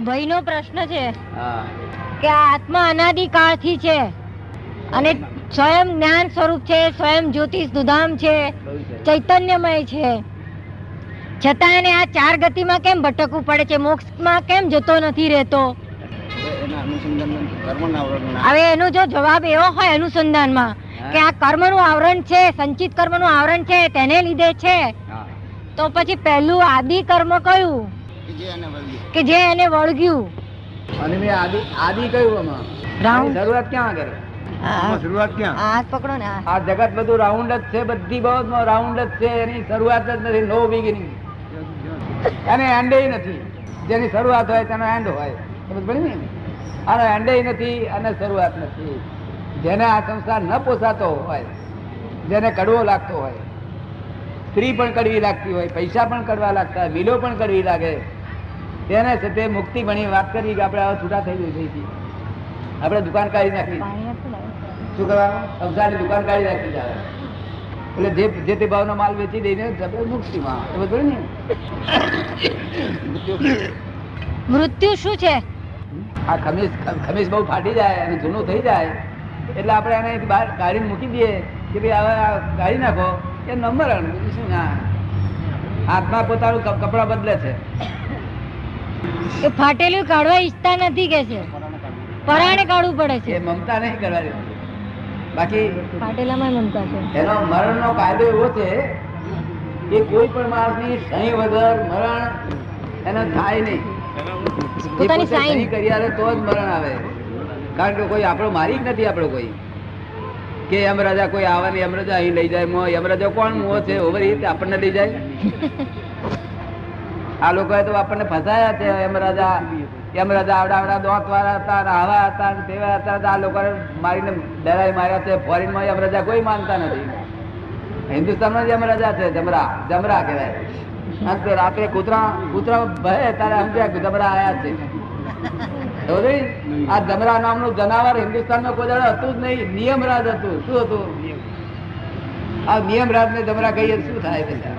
ભાઈનો પ્રશ્ન છે હા કે આ આત્મા અનાદિ કાળથી છે અને સ્વયં જ્ઞાન સ્વરૂપ છે, સ્વયં જ્યોતિષ ધામ છે, ચૈતન્યમય છે, છતાં એને આ ચાર ગતિમાં કેમ ભટકવું પડે છે, મોક્ષમાં કેમ જતો નથી રહેતો? એના અનુસંધાન કર્મના આવરણના હવે એનો જો જવાબ એવો હોય અનુસંધાનમાં કે આ કર્મનું આવરણ છે, સંચિત કર્મનું આવરણ છે, તેને લીધે છે, હા તો પછી પહેલું આદિ કર્મ કયું જે એને વળગ્યું કે જે એને વળગ્યું? અને મેં આદિ કહ્યું આમાં રાઉન્ડ શરૂઆત ક્યાં કરે? શરૂઆત ક્યાં? હાથ પકડો ને. આ જગત બધું રાઉન્ડ જ છે, બધી બાબતમાં રાઉન્ડ જ છે, એની શરૂઆત જ નથી. નો બિગિનિંગ અને એન્ડ નથી. જેની શરૂઆત હોય તેનો એન્ડ હોય. સમજ પડી ને? આનો એન્ડ નથી અને શરૂઆત નથી. જેને આ સંસાર ન પોસાતો હોય, જેને કડવો લાગતો હોય, સ્ત્રી પણ કડવી લાગતી હોય, પૈસા પણ કડવા લાગતા હોય, મિલો પણ કડવી લાગે, તેને છે તે મુક્તિ ભણી વાત કરી કે આપણે હવે છૂટા થઈ જઈએ, આપણે દુકાન કાઢી નાખી. શું કરવાનું? સંસારની દુકાન કાઢી નાખી જાય એટલે જે તે ભાવનો માલ વેચી દઈને મુક્તિમાં. ને મૃત્યુ શું છે? આ ખમીસ બહુ ફાટી જાય અને જૂનું થઈ જાય એટલે આપણે એને બહાર કાઢીને મૂકી દઈએ કે ભાઈ હવે આ કાઢી નાખો, એ નંબર શું ના આત્મા પોતાનું કપડા બદલે છે. એ ફાટેલું કાઢવા ઈચ્છતા નથી કે છે, પરાણે કાઢવું પડે છે. એ મમતા નહીં કરવાની. બાકી ફાટેલામાં મમતા છે. એનો મરણનો કાયદો એવો છે કે કોઈ પણ માણસની સહી વગર મરણ એને થાય નહીં. પોતાની સાઈન કરી આવે તો જ મરણ આવે. કારણ કે કોઈ આપણો મારી જ નથી. આપણો કોઈ કે યમરાજા કોઈ આવે ને યમરાજા અહીં લઈ જાય. યમરાજા કોણ મોહ છે? ઓવર એ આપણને લઈ જાય. આ લોકોએ તો આપણને ફસાયા છે. યમરાજા આવડા દોત વાળા હતા, આવા હતા, તેવા હતા. આ લોકોને મારીને ડરાઈ માર્યા છે. ફોરેનમાં યમરાજા કોઈ માનતા નથી. હિન્દુસ્તાનમાં યમરાજા છે. જમરા કહેવાય. રાત્રે કૂતરા ભય તારે સમજ્યા કે જમરા આયા છે. આ જમરા નામનું જનાવર હિન્દુસ્તાનમાં કોઈ દાડો હતું જ નહીં. નિયમરાજ હતું. શું હતું? આ નિયમરાજ ને જમરા કહીએ શું થાય?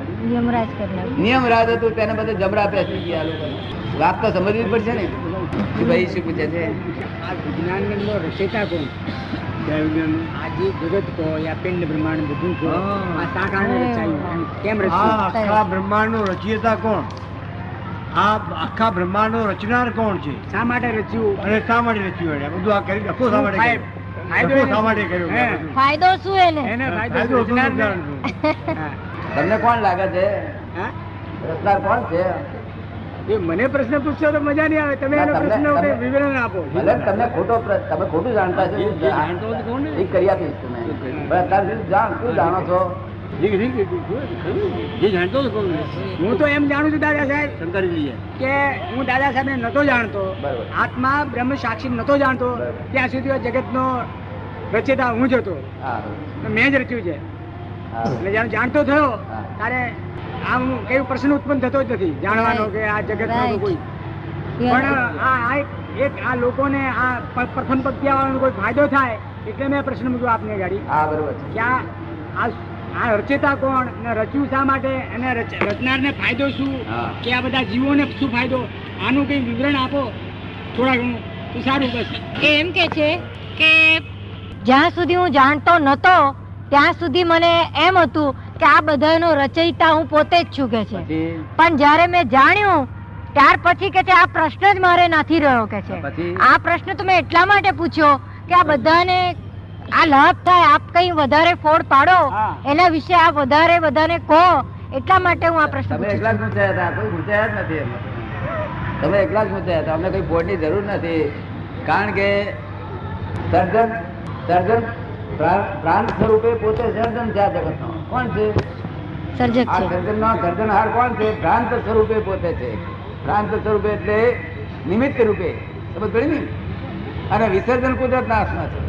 નિયમરાજ હતું, તેને બધે જમરા પેસી ગયા. વાત તો સમજવી પડશે ને કે ભાઈ શું પૂછે છે? આ વિજ્ઞાનનો રચયિતા કોણ? આજે જગત કો યા પિંડ બ્રહ્માંડ બધું કો આ શા કારણે રચાયું? કેમ રચ્યું? આખા બ્રહ્માંડનો રચયિતા કોણ? આ આખા બ્રહ્માંડનો રચનાર કોણ છે? શા માટે રચ્યું અને શા માટે રચ્યું? એને બધું આ કરી ડખો શા માટે કર્યો? ડખો શા માટે કર્યો? ફાયદો શું એને? એને ફાયદો શું સમજાવવાનું? તમને કોણ લાગે છે હા રચનાર કોણ છે? એ મને પ્રશ્ન પૂછશો તો મજા નહીં આવે. તમે એનો પ્રશ્ન વિવરણ આપો. ભલે તમે ખોટું જાણતા છો. ઠીક કરી આપીશ તમે. અત્યારે શું જાણો છો? હું તો એમ જાણું છું દાદા સાહેબ કે હું દાદા સાહેબ ને નતો જાણતો. આત્મા બ્રહ્મ સાક્ષી નતો જાણતો. ત્યાં સુધી જગત નો રચયિતા હું જ હતો. મેં જ રચ્યું છે. એટલે જયારે જાણતો થયો ત્યારે આમ કઈ પ્રશ્ન ઉત્પન્ન થતો જ નથી જાણવાનો કે આ જગત નો કોઈ. પણ આ લોકોને આ પ્રથમ પંક્તિ આવવાનો કોઈ ફાયદો થાય એટલે મેં પ્રશ્ન મૂક્યો આપને ગાડી. હા બરોબર છે. કે આ રચયિતા કોણ ને રચ્યું શા માટે અને રચનારને ફાયદો શું કે આ બધા જીવોને શું ફાયદો? આનું કઈ વિવરણ આપો થોડા ઘણું તો સારું. બસ એમ કે છે કે જ્યાં સુધી હું જાણતો નતો ત્યાં સુધી મને એમ હતું કે આ બધાનો રચયિતા હું પોતે જ છું કે છે. પણ જયારે મેં જાણ્યું ત્યાર પછી કે છે આ પ્રશ્ન જ મારે નથી રહ્યો કે છે. આ પ્રશ્ન તો મેં એટલા માટે પૂછ્યો કે આ બધાને આ લાભ થાય, આપ કઈ વધારે ફોડ પાડો એના વિશે આપ વધારે કહો, એટલા માટે હું આ પ્રશ્ન તમે એકલા જ પૂછાયા હતા. કોઈ પૂછાયા જ નથી. તમે એકલા જ પૂછાયા હતા. અમને કોઈ ફોડની જરૂર નથી. કારણ કે સર્જન પ્રાંત સ્વરૂપે પોતે સર્જન છે. આ જગતનો કોણ છે? સર્જક આ છે. સર્જનહાર કોણ છે? ભ્રાંત સ્વરૂપે પોતે છે. ભ્રાંત સ્વરૂપે એટલે નિમિત્ત રૂપે. સમજ પડી ને? અને વિસર્જન કુદરતના હાથમાં છે.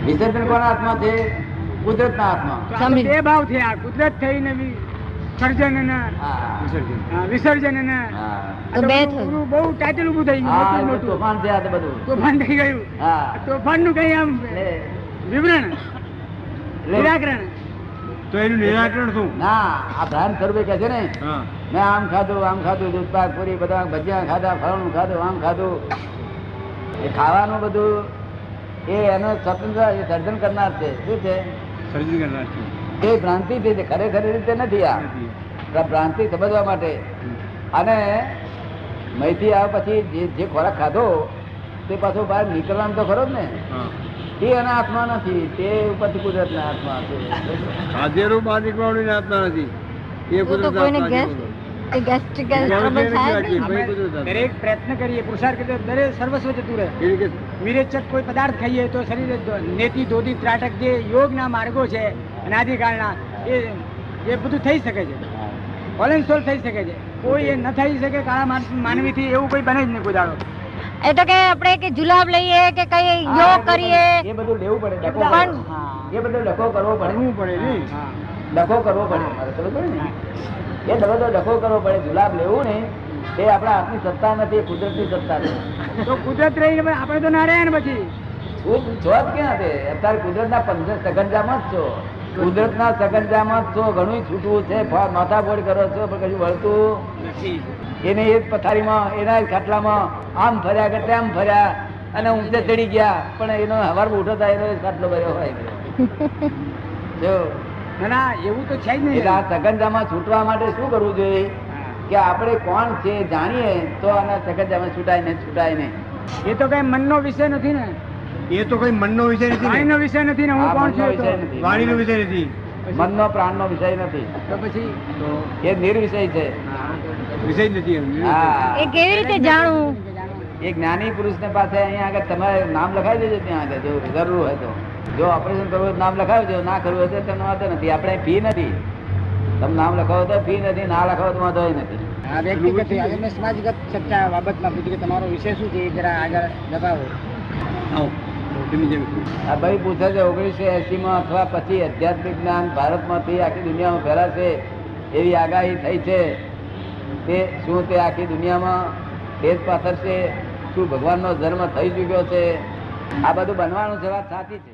વિસર્જન કોના હાથમાં છે? કુદરતના હાથમાં. બે ભાવ થયા, કુદરત થઈને સર્જન અને વિસર્જન અને બહુ ટાઇટલ ઉભું થઈ ગયું. તોફાન છે. આ તો બધું તોફાન થઈ ગયું. તોફાન નું કઈ આમ વિવરણ નિરાકરણ તો એનું નિરાકરણ શું? ના, આ ભ્રાંત સ્વરૂપે કહે છે ને, હા મેં આમ ખાધું દૂધ પાક પૂરી બધા ભજીયા ખાધા, ફળનું ખાધું, આમ ખાધું. એ ખાવાનું બધું એ એનો સ્વતંત્ર એ સર્જન કરનાર છે. શું છે? સર્જન કરનાર છે. એ ભ્રાંતિ છે, ખરેખર રીતે નથી. આ ભ્રાંતિ સમજવા માટે. અને મહીથી આવ્યા પછી જે ખોરાક ખાધો તે પાછો બહાર નીકળવાનું તો ખરો જ ને. હા તે એના હાથમાં નથી, તે ઉપરથી કુદરતના હાથમાં છે. હાજરો બહાર નીકળવાની આત્મા નથી, એ તો કુદરત કોઈને આત્મા ગેસ છે. એ gastric gas trouble થાય જ નહીં. ભાઈ કુદરત આત્મા. દરેક પ્રયત્ન કરીએ, પુરુષાર્થ કરીએ, દરેક સર્વસ્વ જતું રહે. એટલે કે વિરેચક કોઈ પદાર્થ ખાઈએ તો શરીરે નેતિ ધોતી ત્રાટક જે યોગના માર્ગો છે અનાદિકાળના એ બધું થઈ શકે છે, ઓલેન સોલ થઈ શકે છે. કોઈ એ ન થઈ શકે કાળા માનવીથી, એવું કોઈ બને જ નહીં કોઈ દાડો. એ તો કે આપણે કે જુલાબ લઈએ કે કઈ યોગ કરીએ એ બધું લેવું પડે, ડખો પણ કરવો. એ બધો ડખો કરવો પડે, ભણવું પડે ને. ડખો કરવો પડે. મારે સમજ પડે ને, એ બધો ડખો કરવો પડે. જુલાબ લેવું ને એ આપણા હાથની સત્તા નથી, એ કુદરતની સત્તા છે. તો કુદરત રહીને પછી આપણે તો ના રહ્યા ને પછી. ખૂબ છો જ ક્યાં છે? અત્યારે કુદરતના 15 સગંજામાં જ છો. કુદરતના સગંજામાં જ છો. ઘણું છૂટવું છે, માથાફોડ કરો છો પણ કશું વળતું નથી. એને એ જ પથારીમાં, એના જ ખાટલામાં આમ ફર્યા કે તેમ ફર્યા અને ઊંચે ચડી ગયા, પણ એનો હવારમાં ઉઠો થાય એનો જ ખાટલો ભર્યો હોય. જો ના ના, એવું તો છે જ નહીં. એટલે આ સગંજામાં છૂટવા માટે શું કરવું જોઈએ કે આપણે કોણ છે જાણીએ તો આના સગંજામાં છૂટાય નહીં. એ તો કઈ મનનો વિષય નથી ને, એ તો કઈ મનનો વિષય નથી ને. વાણીનો વિષય નથી ને. હું આ કોણ મનનો છું એ તો. વિષય નથી. વાણીનો વિષય નથી. મનનો પ્રાણનો વિષય નથી, તો પછી એ નિર્વિષય છે. વિષય જ નથી એમ. હા, એ કેવી રીતે જાણવું? એક જ્ઞાની પુરુષ ને પાસે અહીંયા આગળ તમારે નામ લખાવી દેજો. ત્યાં આગળ જો જરૂર હોય તો, જો ઓપરેશન કરવું હોય તો નામ લખાવી દેજો, ના કરવું હોય તો તેનો વાંધો નથી. આપણે ફી નથી. તમે નામ લખાવો તો ફી નથી, ના લખાવો તો વાંધો નથી. આ વ્યક્તિગત આજે મેં સમાજગત ચર્ચા બાબતમાં પૂછ્યું કે તમારો વિષય શું છે, એ જરા આગળ જણાવો. આવો. તમે જેમ આ ભાઈ પૂછે છે 1980 અથવા પછી આધ્યાત્મિક જ્ઞાન ભારતમાંથી આખી દુનિયામાં ફેલાશે એવી આગાહી થઈ છે. તે શું તે આખી દુનિયામાં તેજ પાથરશે? શું ભગવાનનો જન્મ થઈ ચૂક્યો છે? આ બધું બનવાનું છે, વાત સાચી છે.